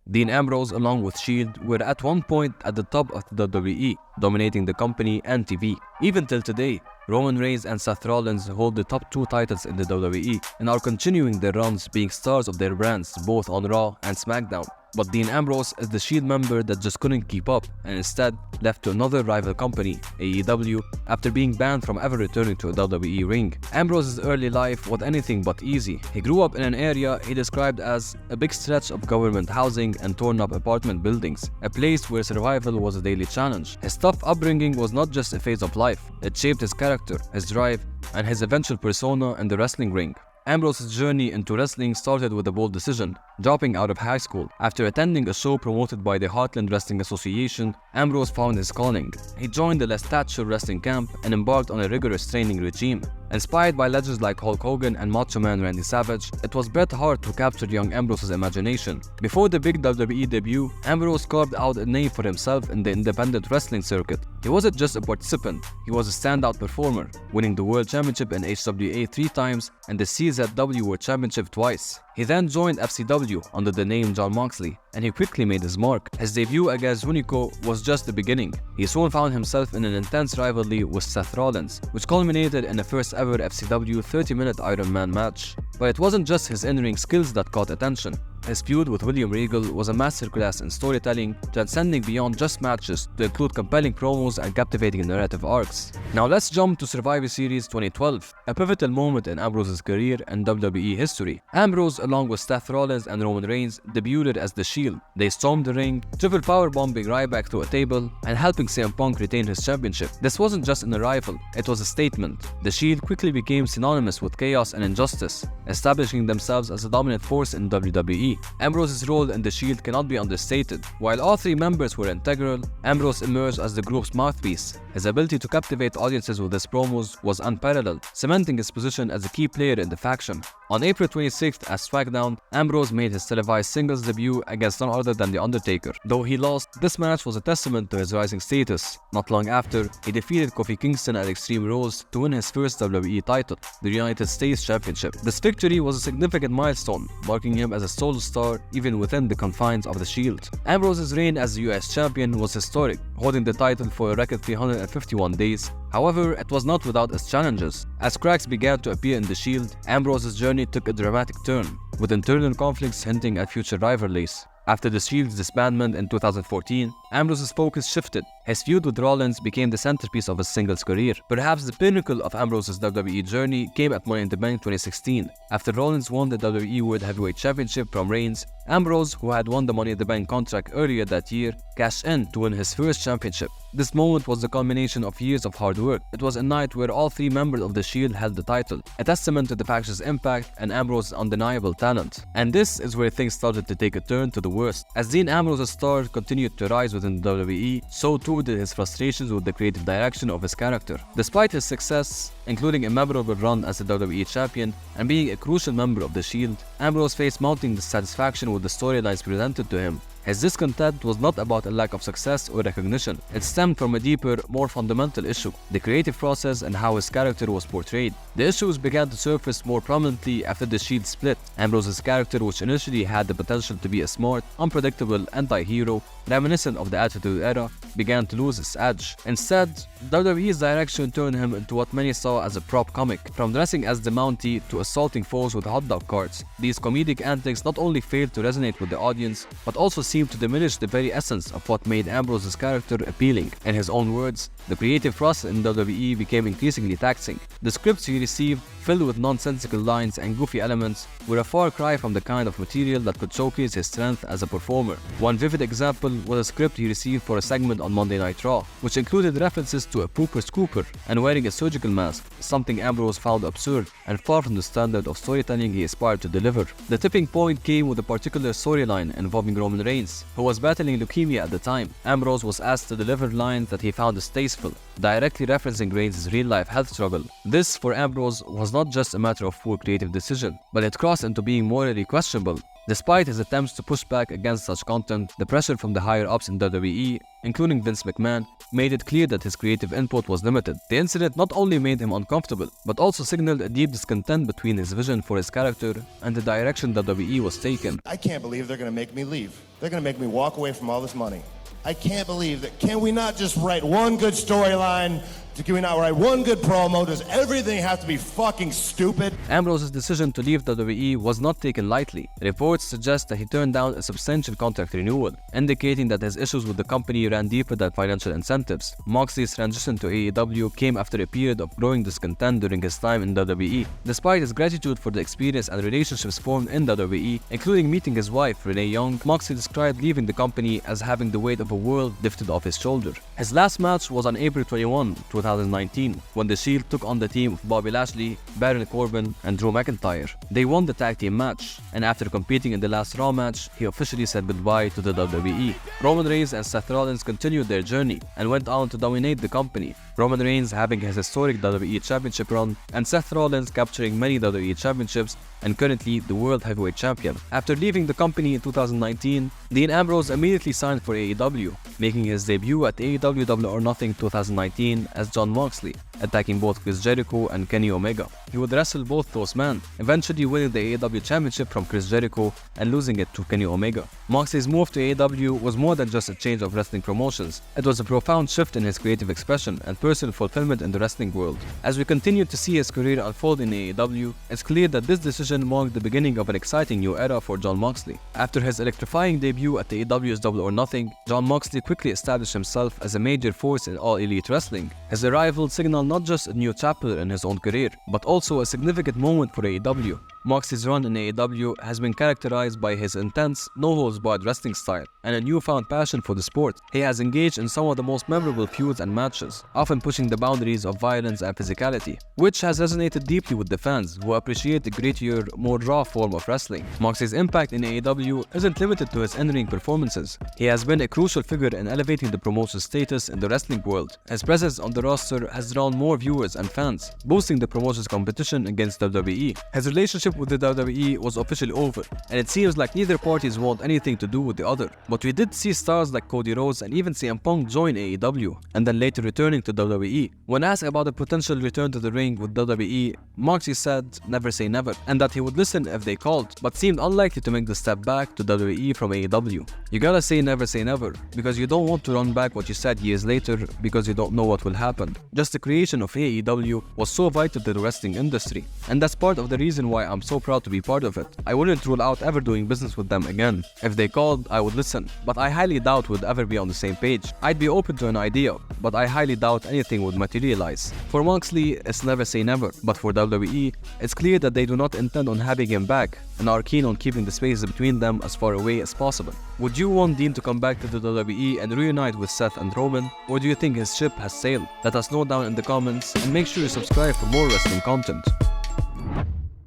Dean Ambrose, along with Shield, were at one point at the top of the WWE, dominating the company and TV. Even till today, Roman Reigns and Seth Rollins hold the top 2 titles in the WWE and are continuing their runs being stars of their brands both on Raw and SmackDown. But Dean Ambrose is the Shield member that just couldn't keep up and instead left to another rival company, AEW, after being banned from ever returning to a WWE ring. Ambrose's early life was anything but easy. He grew up in an area he described as a big stretch of government housing and torn up apartment buildings, a place where survival was a daily challenge. His tough upbringing was not just a phase of life, it shaped his character, his drive, and his eventual persona in the wrestling ring. Ambrose's journey into wrestling started with a bold decision, dropping out of high school. After attending a show promoted by the Heartland Wrestling Association, Ambrose found his calling. He joined the Les Thatcher wrestling camp and embarked on a rigorous training regime. Inspired by legends like Hulk Hogan and Macho Man Randy Savage, it was Bret Hart who captured young Ambrose's imagination. Before the big WWE debut, Ambrose carved out a name for himself in the independent wrestling circuit. He wasn't just a participant, he was a standout performer, winning the World Championship in HWA 3 times and the CZW World Championship twice. He then joined FCW under the name Jon Moxley, and he quickly made his mark. His debut against Hunico was just the beginning. He soon found himself in an intense rivalry with Seth Rollins, which culminated in the first ever FCW 30-minute Iron Man match. But it wasn't just his in-ring skills that caught attention. His feud with William Regal was a masterclass in storytelling, transcending beyond just matches to include compelling promos and captivating narrative arcs. Now let's jump to Survivor Series 2012, a pivotal moment in Ambrose's career and WWE history. Ambrose, along with Seth Rollins and Roman Reigns, debuted as The Shield. They stormed the ring, triple powerbombing Ryback through a table and helping CM Punk retain his championship. This wasn't just an arrival, it was a statement. The Shield quickly became synonymous with chaos and injustice, establishing themselves as a dominant force in WWE. Ambrose's role in the Shield cannot be understated. While all 3 members were integral, Ambrose emerged as the group's mouthpiece. His ability to captivate audiences with his promos was unparalleled, cementing his position as a key player in the faction. On April 26th at SmackDown, Ambrose made his televised singles debut against none other than The Undertaker. Though he lost, this match was a testament to his rising status. Not long after, he defeated Kofi Kingston at Extreme Rules to win his first WWE title, the United States Championship. This victory was a significant milestone, marking him as a solo star even within the confines of the Shield. Ambrose's reign as the US champion was historic, holding the title for a record 351 days. However, it was not without its challenges. As cracks began to appear in the Shield, Ambrose's journey took a dramatic turn, with internal conflicts hinting at future rivalries. After the Shield's disbandment in 2014, Ambrose's focus shifted. His feud with Rollins became the centerpiece of his singles career. Perhaps the pinnacle of Ambrose's WWE journey came at Money in the Bank 2016. After Rollins won the WWE World Heavyweight Championship from Reigns, Ambrose, who had won the Money in the Bank contract earlier that year, cashed in to win his first championship. This moment was the culmination of years of hard work. It was a night where all 3 members of the Shield held the title, a testament to the faction's impact and Ambrose's undeniable talent. And this is where things started to take a turn to the worst. As Dean Ambrose's star continued to rise within the WWE, so too did his frustrations with the creative direction of his character. Despite his success, including a memorable run as the WWE champion and being a crucial member of the Shield, Ambrose faced mounting dissatisfaction with the storylines presented to him. His discontent was not about a lack of success or recognition. It stemmed from a deeper, more fundamental issue: the creative process and how his character was portrayed. The issues began to surface more prominently after the Shield split. Ambrose's character, which initially had the potential to be a smart, unpredictable anti-hero, reminiscent of the Attitude Era, began to lose its edge. Instead, WWE's direction turned him into what many saw as a prop comic. From dressing as the Mountie to assaulting foes with hot dog carts, these comedic antics not only failed to resonate with the audience, but also seemed to diminish the very essence of what made Ambrose's character appealing. In his own words, the creative process in WWE became increasingly taxing. The scripts he received, filled with nonsensical lines and goofy elements, were a far cry from the kind of material that could showcase his strength as a performer. One vivid example was a script he received for a segment on Monday Night Raw, which included references to a pooper scooper and wearing a surgical mask, something Ambrose found absurd and far from the standard of storytelling he aspired to deliver. The tipping point came with a particular storyline involving Roman Reigns, who was battling leukemia at the time. Ambrose was asked to deliver lines that he found distasteful, directly referencing Reigns' real-life health struggle. This, for Ambrose, was not just a matter of poor creative decision, but it crossed into being morally questionable. Despite his attempts to push back against such content, the pressure from the higher-ups in WWE, including Vince McMahon, made it clear that his creative input was limited. The incident not only made him uncomfortable, but also signaled a deep discontent between his vision for his character and the direction WWE was taking. I can't believe they're going to make me leave. They're going to make me walk away from all this money. I can't believe that. Can we not just write one good storyline? Can we not write one good promo? Does everything have to be fucking stupid? Ambrose's decision to leave WWE was not taken lightly. Reports suggest that he turned down a substantial contract renewal, indicating that his issues with the company ran deeper than financial incentives. Moxley's transition to AEW came after a period of growing discontent during his time in WWE. Despite his gratitude for the experience and relationships formed in WWE, including meeting his wife, Renee Young, Moxley described leaving the company as having the weight of a world lifted off his shoulder. His last match was on April 21, 2019, when The Shield took on the team of Bobby Lashley, Baron Corbin, and Drew McIntyre. They won the tag team match, and after competing in the last Raw match, he officially said goodbye to the WWE. Roman Reigns and Seth Rollins continued their journey and went on to dominate the company. Roman Reigns having his historic WWE Championship run, and Seth Rollins capturing many WWE Championships and currently the World Heavyweight Champion. After leaving the company in 2019, Dean Ambrose immediately signed for AEW, making his debut at AEW Double or Nothing 2019 as Jon Moxley, attacking both Chris Jericho and Kenny Omega. He would wrestle both those men, eventually winning the AEW Championship from Chris Jericho and losing it to Kenny Omega. Moxley's move to AEW was more than just a change of wrestling promotions. It was a profound shift in his creative expression and personal fulfillment in the wrestling world. As we continue to see his career unfold in AEW, it's clear that this decision marked the beginning of an exciting new era for Jon Moxley. After his electrifying debut at AEW's Double or Nothing, Jon Moxley quickly established himself as a major force in All Elite Wrestling. His arrival signaled not just a new chapter in his own career, but also a significant moment for AEW. Moxley's run in AEW has been characterized by his intense, no-holds-barred wrestling style and a newfound passion for the sport. He has engaged in some of the most memorable feuds and matches, often pushing the boundaries of violence and physicality, which has resonated deeply with the fans who appreciate the grittier, more raw form of wrestling. Moxley's impact in AEW isn't limited to his in-ring performances. He has been a crucial figure in elevating the promotion's status in the wrestling world. His presence on the roster has drawn more viewers and fans, boosting the promotion's competition against WWE. His relationship with the WWE was officially over, and it seems like neither parties want anything to do with the other. But we did see stars like Cody Rhodes and even CM Punk join AEW, and then later returning to WWE. When asked about a potential return to the ring with WWE, Moxley said never say never, and that he would listen if they called, but seemed unlikely to make the step back to WWE from AEW. You gotta say never, because you don't want to run back what you said years later because you don't know what will happen. Just the creation of AEW was so vital to the wrestling industry, and that's part of the reason why I'm so proud to be part of it. I wouldn't rule out ever doing business with them again. If they called, I would listen, but I highly doubt we'd ever be on the same page. I'd be open to an idea, but I highly doubt anything would materialize. For Moxley, it's never say never, but for WWE, it's clear that they do not intend on having him back and are keen on keeping the space between them as far away as possible. Would you want Dean to come back to the WWE and reunite with Seth and Roman, or do you think his ship has sailed? Let us know down in the comments and make sure you subscribe for more wrestling content.